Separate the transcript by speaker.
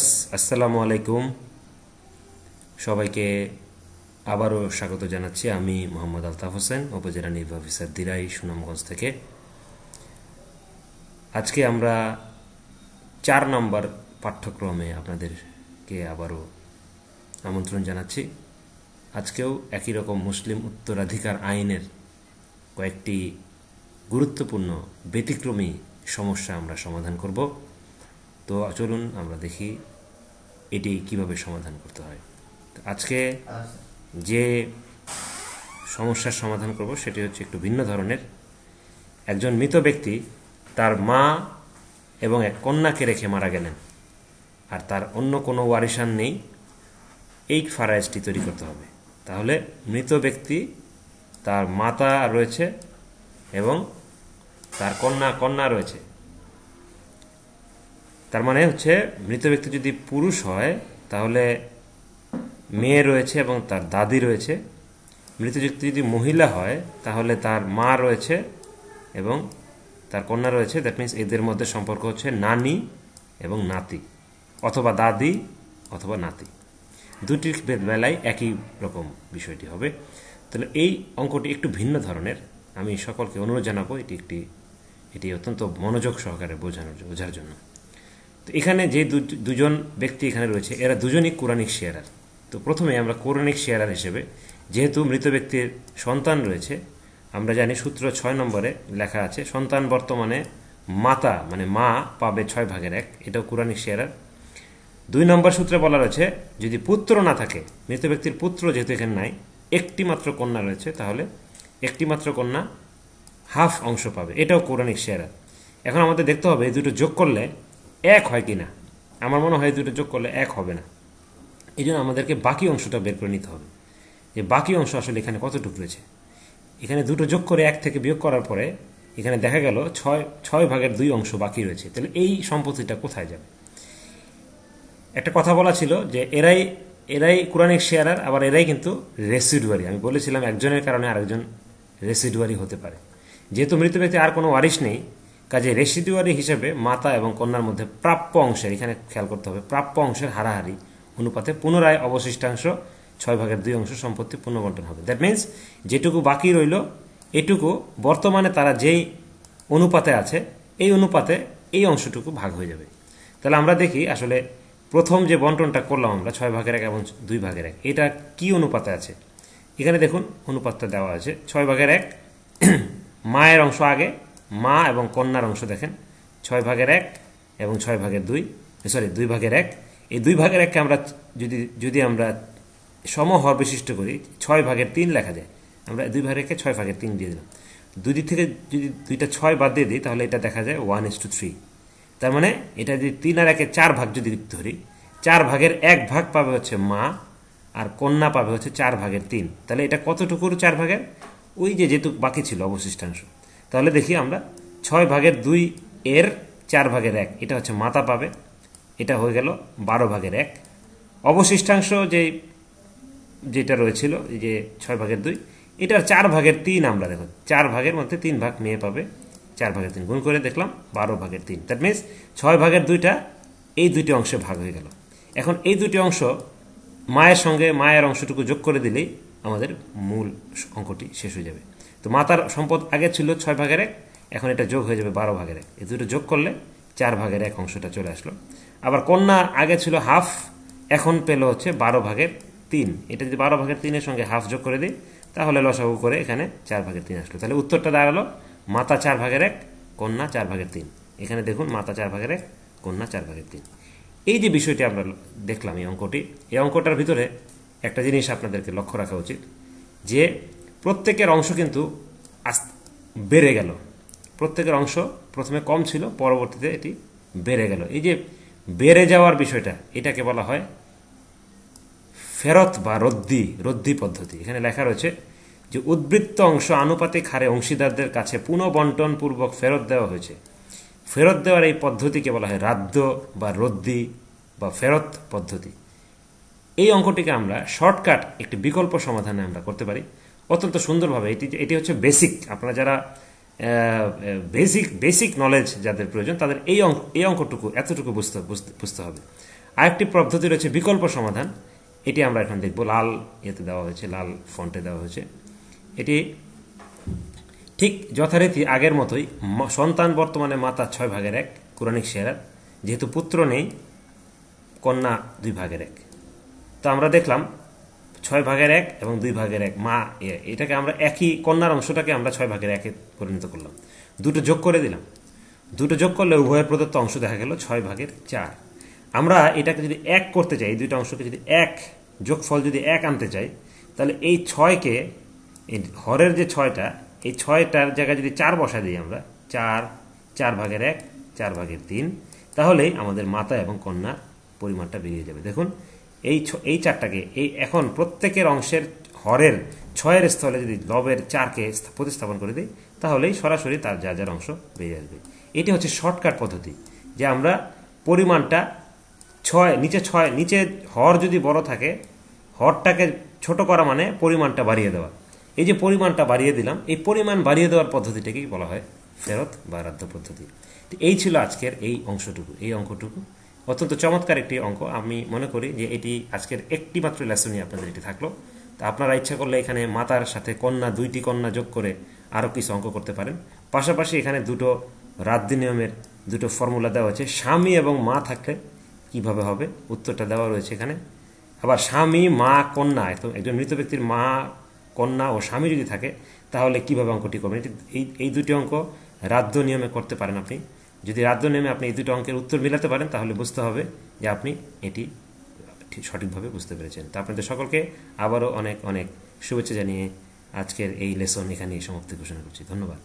Speaker 1: Viewers, আসসালামু আলাইকুম। সবাইকে আবারও স্বাগত জানাচ্ছি। আমি মোহাম্মদ আলতাফ হোসেন, উপজেলা নির্বাহী অফিসার দিরাই, সুনামগঞ্জ থেকে। আজকে আমরা 4 নম্বর পাঠ্যক্রমে আপনাদেরকে আবারও আমন্ত্রণ জানাচ্ছি। আজকেও একই রকম মুসলিম উত্তরাধিকার আইনের কয়েকটি গুরুত্বপূর্ণ ব্যতিক্রমী সমস্যা আমরা সমাধান করব। তো চলুন আমরা দেখি এটি কিভাবে সমাধান করতে হয়। আজকে যে সমস্যার সমাধান করব সেটি হচ্ছে একটু ভিন্ন ধরনের। একজন মৃত ব্যক্তি তার মা এবং এক কন্যাকে রেখে মারা গেলেন, আর তার অন্য কোনো ওয়ারিশান নেই। এই ফারাইজটি তৈরি করতে হবে। তাহলে মৃত ব্যক্তি, তার মাতা রয়েছে এবং তার কন্যা রয়েছে। তার মানে হচ্ছে মৃত ব্যক্তি যদি পুরুষ হয় তাহলে মেয়ে রয়েছে এবং তার দাদি রয়েছে। মৃত ব্যক্তি যদি মহিলা হয় তাহলে তার মা রয়েছে এবং তার কন্যা রয়েছে। দ্যাট মিনস এদের মধ্যে সম্পর্ক হচ্ছে নানি এবং নাতি, অথবা দাদি অথবা নাতি। দুটির বেলায় একই রকম বিষয়টি হবে। তাহলে এই অঙ্কটি একটু ভিন্ন ধরনের। আমি সকলকে অনুরোধ জানাবো এটি অত্যন্ত মনোযোগ সহকারে বোঝার জন্য। তো এখানে যে দুজন ব্যক্তি এখানে রয়েছে, এরা দুজনই কোরআনিক শেয়ারার। তো প্রথমে আমরা কোরআনিক শেয়ারার হিসেবে, যেহেতু মৃত ব্যক্তির সন্তান রয়েছে, আমরা জানি সূত্র 6 নম্বরে লেখা আছে সন্তান বর্তমানে মাতা মানে মা পাবে 6/1। এটাও কোরআনিক শেয়ারার। 2 নম্বর সূত্রে বলা রয়েছে যদি পুত্র না থাকে, মৃত ব্যক্তির পুত্র যেহেতু এখানে নাই, একটি মাত্র কন্যা রয়েছে, তাহলে একটি মাত্র কন্যা হাফ অংশ পাবে। এটাও কোরআনিক শেয়ারার। এখন আমাদের দেখতে হবে এই দুটো যোগ করলে এক হয় কিনা। আমার মনে হয় দুটো যোগ করলে এক হবে না। এই জন্য আমাদেরকে বাকি অংশটা বের করে নিতে হবে, যে বাকি অংশ আসলে এখানে কতটুকু রয়েছে। এখানে দুটো যোগ করে 1 থেকে বিয়োগ করার পরে এখানে দেখা গেল 6/2 অংশ বাকি রয়েছে। তাহলে এই সম্পত্তিটা কোথায় যাবে? একটা কথা বলা ছিল যে এরাই কোরআনিক শেয়ারার, আবার এরাই কিন্তু রেসিডুয়ারি। আমি বলেছিলাম একজনের কারণে আরেকজন রেসিডুয়ারি হতে পারে। যেহেতু মৃত ব্যক্তি আর কোনো ওয়ারিশ নেই, কাজে রেসিডুয়ারি হিসেবে মাতা এবং কন্যার মধ্যে প্রাপ্য অংশের, এখানে খেয়াল করতে হবে, প্রাপ্য অংশের হারাহারি অনুপাতে পুনরায় অবশিষ্টাংশ 6/2 অংশ সম্পত্তি পুনর্বন্টন হবে। দ্যাট মিনস যেটুকু বাকি রইল এটুকু বর্তমানে তারা যেই অনুপাতে আছে এই অনুপাতে এই অংশটুকু ভাগ হয়ে যাবে। তাহলে আমরা দেখি আসলে প্রথম যে বন্টনটা করলাম আমরা 6/1 এবং 2/1, এটা কি অনুপাতে আছে। এখানে দেখুন অনুপাতটা দেওয়া আছে 6/1। মায়ের অংশ আগে, মা এবং কন্যার অংশ দেখেন 6/1 এবং 6/2, 2/1। এই 2/1কে আমরা যদি আমরা সমহর বিশিষ্ট করি 6/3 লেখা যায়। আমরা 2/1কে 6/3 দিয়ে দিলাম। দুই দিক থেকে যদি 2টা 6 বাদ দিয়ে দিই তাহলে এটা দেখা যায় 1:3। তার মানে এটা যদি 3 আর 1-এ 4 ভাগ যদি ধরি, 4/1 ভাগ পাবে হচ্ছে মা, আর কন্যা পাবে হচ্ছে 4/3। তাহলে এটা কতটুকুর 4/, ওই যেটুকু বাকি ছিল অবশিষ্টাংশ। তাহলে দেখি আমরা 6/2 এর 4/1, এটা হচ্ছে মাতা পাবে। এটা হয়ে গেল 12/1। অবশিষ্টাংশ যেটা রয়েছিল যে 6/2, এটার 4/3 আমরা দেখো 4 ভাগের মধ্যে 3 ভাগ মেয়ে পাবে, 4/3 গুণ করে দেখলাম 12/3। দ্যাট মিনস 6/2টা এই দুটি অংশে ভাগ হয়ে গেল। এখন এই দুটি অংশ মায়ের সঙ্গে মায়ের অংশটুকু যোগ করে দিলেই আমাদের মূল অঙ্কটি শেষ হয়ে যাবে। তো মাতার সম্পদ আগে ছিল 6/1, এখন এটা যোগ হয়ে যাবে 12/1। এই দুটো যোগ করলে 4/1 অংশটা চলে আসলো। আবার কন্যা আগে ছিল হাফ, এখন পেল হচ্ছে 12/3। এটা যদি 12/3-এর সঙ্গে হাফ যোগ করে দিই তাহলে লসাগু করে এখানে 4/3 আসলো। তাহলে উত্তরটা দাঁড়ালো মাতা 4/1, কন্যা 4/3। এখানে দেখুন মাতা 4/1, কন্যা 4/3। এই যে বিষয়টি আমরা দেখলাম এই অঙ্কটার ভিতরে একটা জিনিস আপনাদেরকে লক্ষ্য রাখা উচিত, যে প্রত্যেকের অংশ কিন্তু বেড়ে গেল। প্রত্যেকের অংশ প্রথমে কম ছিল, পরবর্তীতে এটি বেড়ে গেল। এই যে বেড়ে যাওয়ার বিষয়টা, এটাকে বলা হয় ফেরত বা রদ্দি পদ্ধতি। এখানে লেখা রয়েছে যে উদ্বৃত্ত অংশ আনুপাতিক হারে অংশীদারদের কাছে পুনঃবন্টন পূর্বক ফেরত দেওয়া হয়েছে। ফেরত দেওয়ার এই পদ্ধতিকে বলা হয় রাদ্য বা রদ্দি বা ফেরত পদ্ধতি। এই অঙ্কটিকে আমরা শর্টকাট একটি বিকল্প সমাধানে আমরা করতে পারি অত্যন্ত সুন্দরভাবে। এটি হচ্ছে বেসিক। আপনারা যারা বেসিক নলেজ যাদের প্রয়োজন তাদের এই অঙ্কটুকু এতটুকু বুঝতে হবে। আরেকটি পদ্ধতি রয়েছে বিকল্প সমাধান, এটি আমরা এখন দেখব। লাল ইয়েতে দেওয়া হয়েছে, লাল ফন্টে দেওয়া হয়েছে। এটি ঠিক যথারীতি আগের মতোই, সন্তান বর্তমানে মাতা 6/1, কোরআনিক শেয়ার, যেহেতু পুত্র নেই, কন্যা 2/1। তো আমরা দেখলাম 6/1 এবং 2/1 মা, এটাকে আমরা একই কন্যার অংশটাকে আমরা 6/1 পরিণত করলাম, দুটো যোগ করে দিলাম। দুটো যোগ করলে উভয়ের প্রদত্ত অংশ দেখা গেল 6/4। আমরা এটাকে যদি 1 করতে চাই, এই দুইটা অংশকে যদি 1 যোগফল যদি 1 আনতে চাই, তাহলে এই 6কে, এই হরের যে 6টা, এই 6টার জায়গায় যদি 4 বসা দিই আমরা, 4/1, 4/3, তাহলেই আমাদের মাতা এবং কন্যার পরিমাণটা বেরিয়ে যাবে। দেখুন এই 4টাকে এই এখন প্রত্যেকের অংশের হরের 6-এর স্থলে যদি লবের 4কে প্রতিস্থাপন করে দিই, তাহলেই সরাসরি তার যা যার অংশ বেরিয়ে আসবে। এটি হচ্ছে শর্টকাট পদ্ধতি, যে আমরা পরিমাণটা 6, নিচে হর যদি বড় থাকে, হরটাকে ছোট করা মানে পরিমাণটা বাড়িয়ে দেওয়া। এই যে পরিমাণটা বাড়িয়ে দিলাম, এই পরিমাণ বাড়িয়ে দেওয়ার পদ্ধতিটাকেই বলা হয় ফেরত বা রাদ্য পদ্ধতি। এই ছিল আজকের এই অঙ্কটুকু। অত্যন্ত চমৎকার একটি অঙ্ক। আমি মনে করি যে এটি আজকের একটি মাত্র লেসনই আপনাদের এটি থাকলো। তা আপনারা ইচ্ছা করলে এখানে মাতার সাথে কন্যা, 2টি কন্যা যোগ করে আরও কিছু অঙ্ক করতে পারেন। পাশাপাশি এখানে দুটো রাদ্য নিয়মের দুটো ফর্মুলা দেওয়া হয়েছে। স্বামী এবং মা থাকলে কিভাবে হবে, উত্তরটা দেওয়া রয়েছে এখানে। আবার স্বামী, মা, কন্যা, একজন মৃত ব্যক্তির মা, কন্যা ও স্বামী যদি থাকে, তাহলে কিভাবে অঙ্কটি করবেন। এই দুটি অঙ্ক রাদ্য নিয়মে করতে পারেন আপনি। যদি রাদ্য নিয়মে আপনি এই দুটো অঙ্কের উত্তর মিলাতে পারেন, তাহলে বুঝতে হবে যে আপনি এটি সঠিকভাবে বুঝতে পেরেছেন। তা আপনাদের সকলকে আবারও অনেক অনেক শুভেচ্ছা জানিয়ে আজকের এই লেসন এখানেই সমাপ্তি ঘোষণা করছি। ধন্যবাদ।